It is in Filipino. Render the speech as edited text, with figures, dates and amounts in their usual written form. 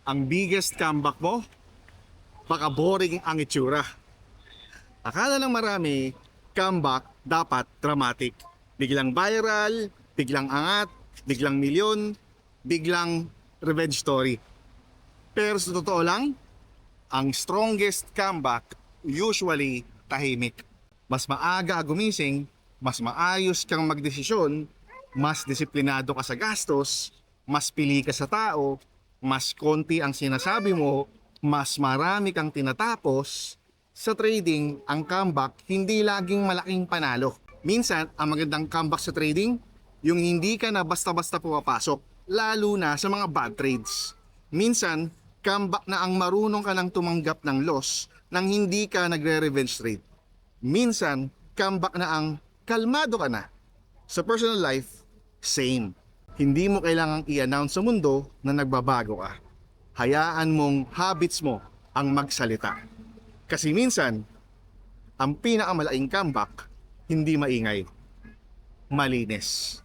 Ang biggest comeback mo, baka boring ang itsura. Akala ng marami, comeback dapat dramatic. Biglang viral, biglang angat, biglang milyon, biglang revenge story. Pero sa totoo lang, ang strongest comeback usually tahimik. Mas maaga gumising, mas maayos kang magdesisyon, mas disiplinado ka sa gastos, mas pili ka sa tao, mas konti ang sinasabi mo, mas marami kang tinatapos. Sa trading, ang comeback hindi laging malaking panalo. Minsan, ang magandang comeback sa trading, yung hindi ka na basta-basta pumapasok, lalo na sa mga bad trades. Minsan, comeback na ang marunong ka nang tumanggap ng loss nang hindi ka nagre-revenge trade. Minsan, comeback na ang kalmado ka na. Sa personal life, same. Hindi mo kailangang i-announce sa mundo na nagbabago ka. Hayaan mong habits mo ang magsalita. Kasi minsan, ang pinakamalaking comeback, hindi maingay, malinis.